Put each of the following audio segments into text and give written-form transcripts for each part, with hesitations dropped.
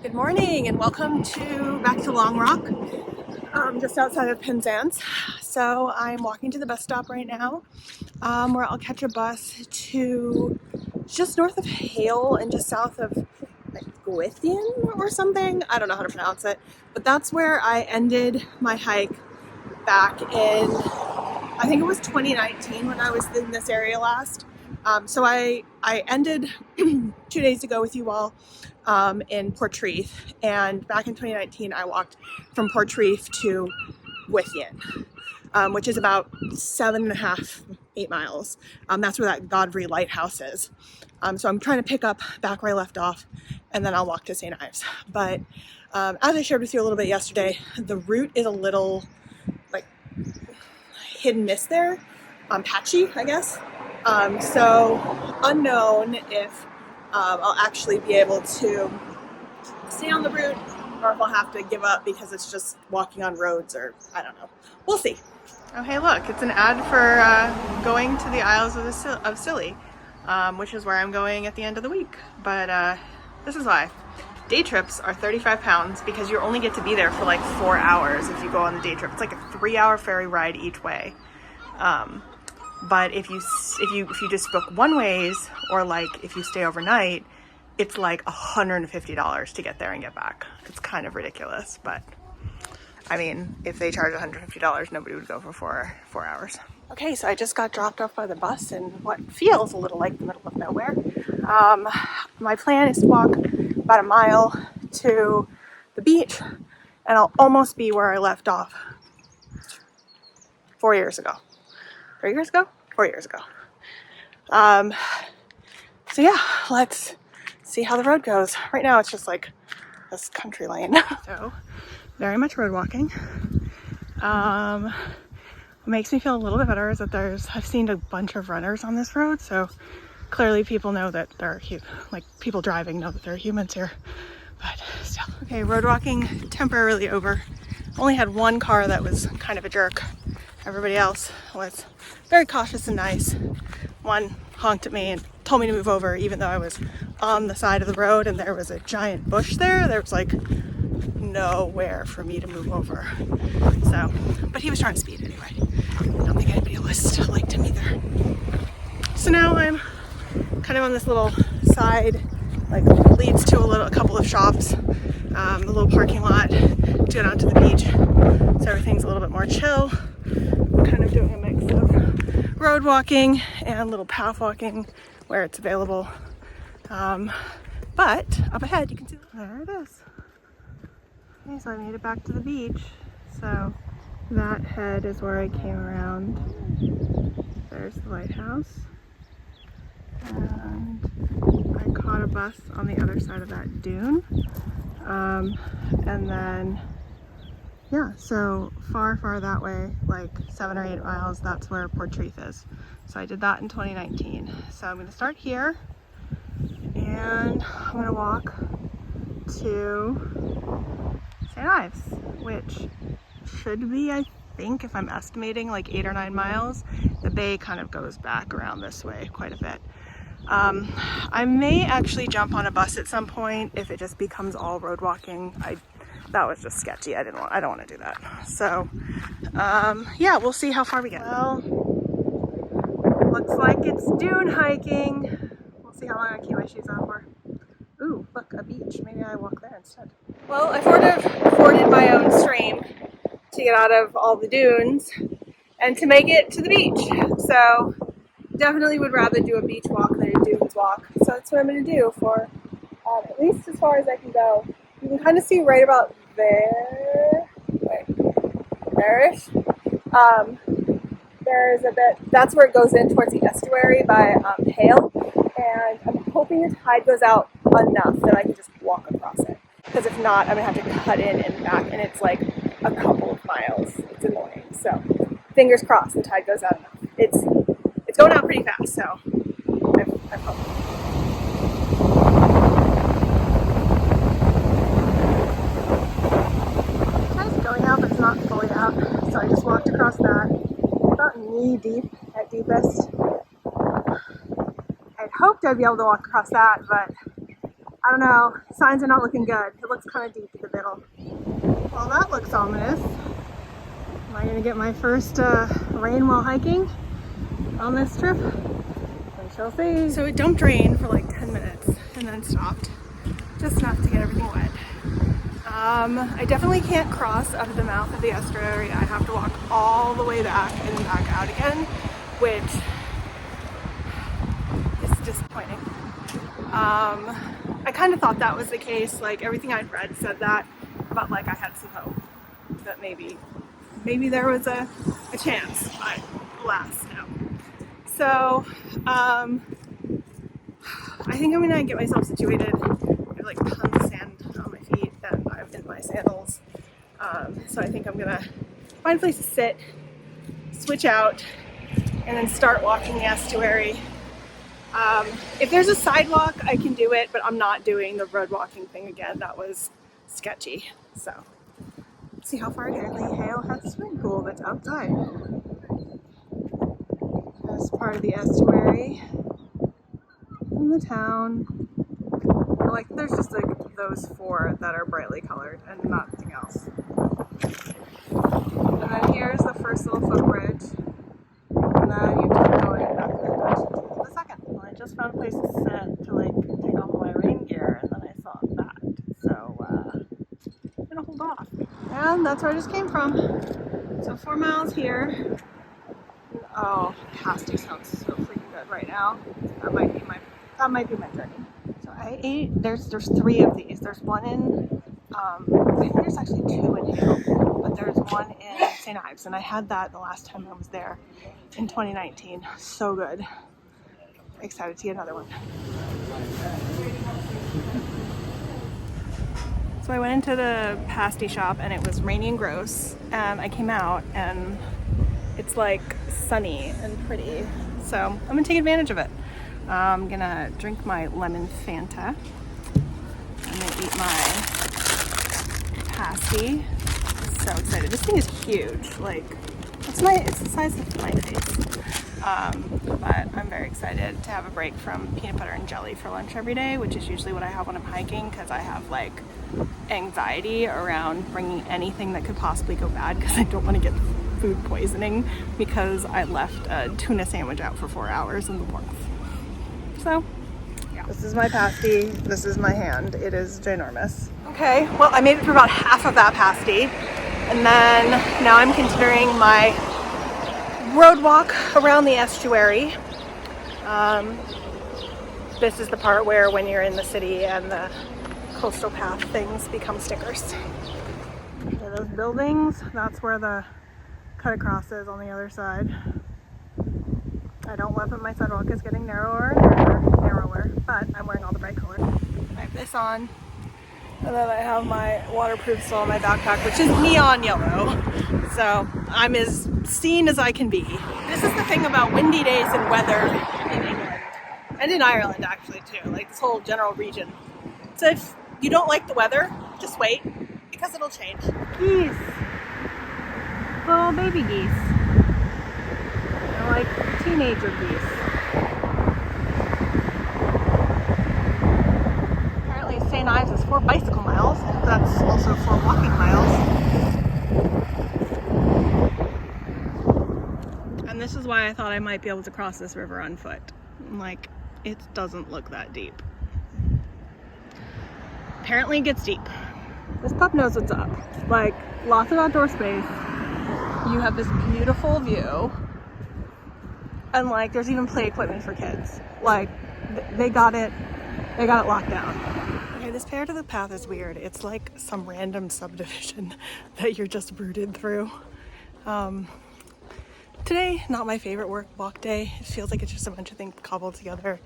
Good morning and welcome back to Long Rock, just outside of Penzance. So I'm walking to the bus stop right now, where I'll catch a bus to just north of Hale and just south of like Gwithian or something. I don't know how to pronounce it, but that's where I ended my hike back in, I think it was 2019 when I was in this area last. So I ended 2 days ago with you all in Portreath, and back in 2019 I walked from Portreath to Gwithian, which is about 7.5, 8 miles. That's where that Godfrey lighthouse is. So I'm trying to pick up back where I left off, and then I'll walk to St. Ives. But as I shared with you a little bit yesterday, the route is a little like hit and miss there, patchy, I guess. So unknown if I'll actually be able to stay on the route or if I'll have to give up because it's just walking on roads, or I don't know. We'll see. Oh, hey, look, it's an ad for going to the Isles of Scilly, which is where I'm going at the end of the week. But this is why. Day trips are 35 pounds because you only get to be there for like 4 hours if you go on the day trip. It's like a 3-hour ferry ride each way. But if you just book one ways, or like if you stay overnight, it's like $150 to get there and get back. It's kind of ridiculous, but I mean, if they charge $150, nobody would go for 4 hours. Okay, so I just got dropped off by the bus in what feels a little like the middle of nowhere. My plan is to walk about a mile to the beach, and I'll almost be where I left off 4 years ago. 3 years ago? 4 years ago. So yeah, let's see how the road goes. Right now it's just like this country lane. So very much road walking. What makes me feel a little bit better is that I've seen a bunch of runners on this road, so clearly people know that there are people driving know that there are humans here, but still. Okay, road walking temporarily over. Only had one car that was kind of a jerk. Everybody else was very cautious and nice. One honked at me and told me to move over even though I was on the side of the road and there was a giant bush there. There was like nowhere for me to move over. So, but he was trying to speed anyway. I don't think anybody else liked him either. So now I'm kind of on this little side, like leads to a couple of shops, a little parking lot to get onto the beach. So everything's a little bit more chill. I'm kind of doing a mix of road walking and little path walking where it's available. But up ahead you can see, there it is. Okay, so I made it back to the beach. So that head is where I came around. There's the lighthouse. And I caught a bus on the other side of that dune. And then, yeah, so far that way, like 7 or 8 miles, that's where Portreath is. So I did that in 2019. So I'm gonna start here and I'm gonna walk to St. Ives, which should be, I think, if I'm estimating, like 8 or 9 miles. The bay kind of goes back around this way quite a bit. I may actually jump on a bus at some point if it just becomes all road walking. That was just sketchy. I don't want to do that. So, yeah, we'll see how far we get. Well, looks like it's dune hiking. We'll see how long I keep my shoes on for. Ooh, look, a beach. Maybe I walk there instead. Well, I sort of forded my own stream to get out of all the dunes and to make it to the beach. So definitely would rather do a beach walk than a dunes walk. So that's what I'm going to do for at least as far as I can go. You can kind of see right about there. Wait, there-ish. There's a bit, that's where it goes in towards the estuary by Hale. And I'm hoping the tide goes out enough that I can just walk across it. Because if not, I'm going to have to cut in and back, and it's like a couple of miles. It's annoying. So fingers crossed the tide goes out enough. It's going out pretty fast, so I hope. It's going out, but it's not fully out. So I just walked across that, about knee deep at deepest. I'd hoped I'd be able to walk across that, but I don't know, signs are not looking good. It looks kind of deep in the middle. Well, that looks ominous. Am I gonna get my first rain while hiking on this trip? We shall see. So it dumped rain for like 10 minutes and then stopped. Just enough to get everything wet. I definitely can't cross up the mouth of the estuary. I have to walk all the way back and back out again, which is disappointing. I kind of thought that was the case. Like everything I'd read said that, but like I had some hope that maybe there was a chance, but alas, no. So, I think I'm gonna get myself situated. I have like tons of sand on my feet and I'm in my sandals. So I think I'm gonna find a place to sit, switch out, and then start walking the estuary. If there's a sidewalk, I can do it, but I'm not doing the road walking thing again. That was sketchy. So, let's see how far I get. Hale has a swimming pool that's outside. That's part of the estuary in the town. Like, there's just like those four that are brightly colored and nothing else. And then here's the first little footbridge. And then you keep going back in the direction to the second. Well, I just found a place to sit to like take off my rain gear, and then I saw that. So I'm gonna hold off. And that's where I just came from. So 4 miles here. Oh, pasty sounds so freaking good right now. That might be my journey. So I ate. There's 3 of these. There's one in. I think there's actually 2 in Hale, but there's one in St. Ives, and I had that the last time I was there in 2019. So good. Excited to get another one. So I went into the pasty shop and it was rainy and gross, and I came out and it's like sunny and pretty. So I'm gonna take advantage of it. I'm gonna drink my lemon Fanta. I'm gonna eat my pasty. So excited. This thing is huge. Like, it's the size of my face. But I'm very excited to have a break from peanut butter and jelly for lunch every day, which is usually what I have when I'm hiking, because I have like anxiety around bringing anything that could possibly go bad, because I don't want to get food poisoning because I left a tuna sandwich out for 4 hours in the warmth. So, yeah. This is my pasty. This is my hand. It is ginormous. Okay, well, I made it through about half of that pasty, and then now I'm considering my road walk around the estuary. This is the part where when you're in the city and the coastal path things become stickers. So those buildings, that's where the cut across is on the other side. I don't love that my sidewalk is getting narrower and narrower, but I'm wearing all the bright colors. I have this on, and then I have my waterproof still in my backpack, which is neon yellow. So I'm as seen as I can be. This is the thing about windy days and weather in England, and in Ireland actually too, like this whole general region. So if you don't like the weather, just wait, because it'll change. Geese. Little baby geese. They're like teenager geese. Apparently St. Ives is 4 bicycle miles. That's also 4 walking miles. And this is why I thought I might be able to cross this river on foot. Like, it doesn't look that deep. Apparently it gets deep. This pup knows what's up. Like, lots of outdoor space. You have this beautiful view. And like, there's even play equipment for kids. Like, they got it locked down. Okay, this part of the path is weird. It's like some random subdivision that you're just rooted through. Today, not my favorite walk day. It feels like it's just a bunch of things cobbled together,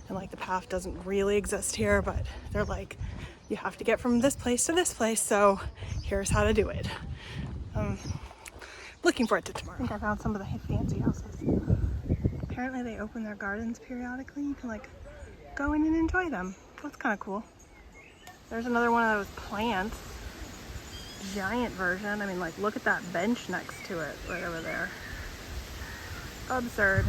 and like the path doesn't really exist here, but they're like, you have to get from this place to this place, so here's how to do it. Looking forward to tomorrow. I think I found some of the fancy houses. Apparently they open their gardens periodically. You can like go in and enjoy them. That's kind of cool. There's another one of those plants. Giant version. I mean, like, look at that bench next to it right over there. Absurd.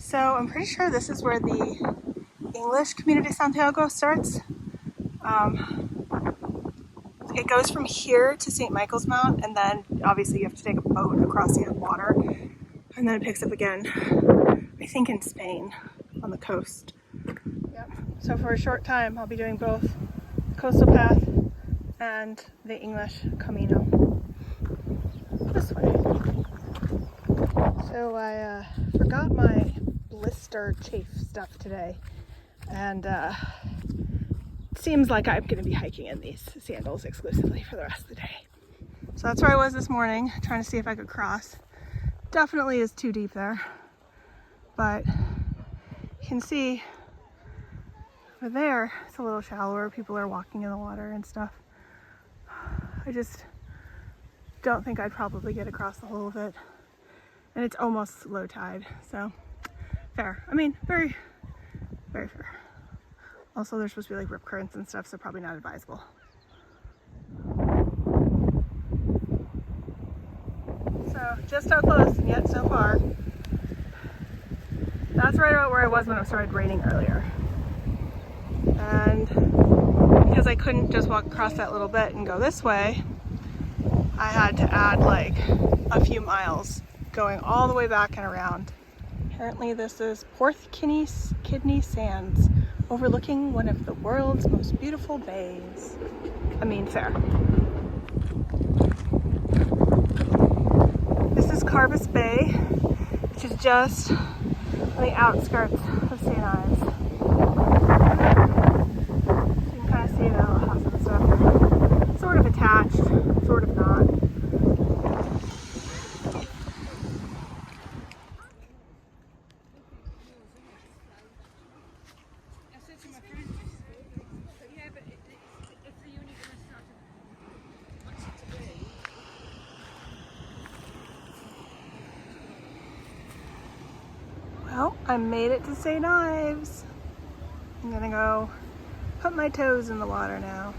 So I'm pretty sure this is where the English Community Santiago starts. It goes from here to St. Michael's Mount, and then obviously you have to take a boat across the water, and then it picks up again, I think in Spain, on the coast. Yep. So for a short time I'll be doing both coastal path and the English Camino this way. So I forgot my blister chafe stuff today, and seems like I'm going to be hiking in these sandals exclusively for the rest of the day. So that's where I was this morning, trying to see if I could cross. Definitely is too deep there, but you can see over there it's a little shallower. People are walking in the water and stuff. I just don't think I'd probably get across the whole of it, and it's almost low tide, so fair. I mean, very, very fair. Also, there's supposed to be like rip currents and stuff, so probably not advisable. So just how close, and yet so far. That's right about where I was when it started raining earlier. And because I couldn't just walk across that little bit and go this way, I had to add like a few miles going all the way back and around. Apparently this is Porth Kidney Sands, overlooking one of the world's most beautiful bays. I mean, fair. This is Carbis Bay, which is just on the outskirts of St. Ives. You can kind of see the house and stuff. Sort of attached, sort of not. Well, I made it to St. Ives. I'm gonna go put my toes in the water now.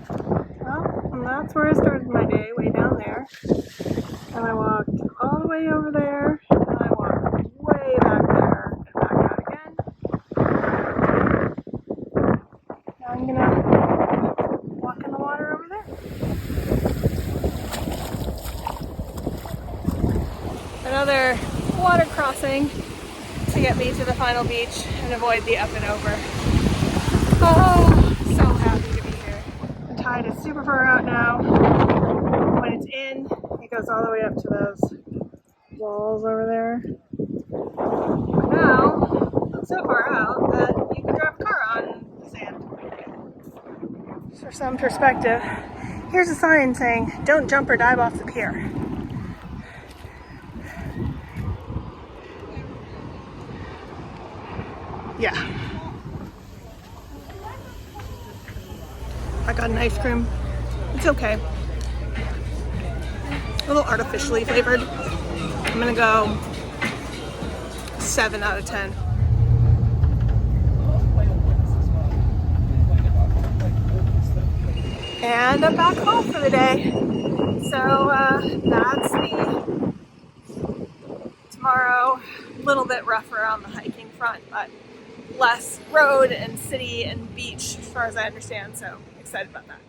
Well, and that's where I started my day, way down there. And I walked all the way over there, and I walked way back there, and back out again. Now I'm gonna walk in the water over there. Another water crossing to get me to the final beach and avoid the up and over. Oh, so happy to be here. The tide is super far out now. When it's in, it goes all the way up to those walls over there. But now, it's so far out that you can drive a car on the sand. Just for some perspective, here's a sign saying, "Don't jump or dive off the pier." Yeah. I got an ice cream. It's okay. A little artificially flavored. I'm gonna go 7 out of 10. And I'm back home for the day. So that's the tomorrow. A little bit rougher on the hiking front, but less road and city and beach as far as I understand, so excited about that.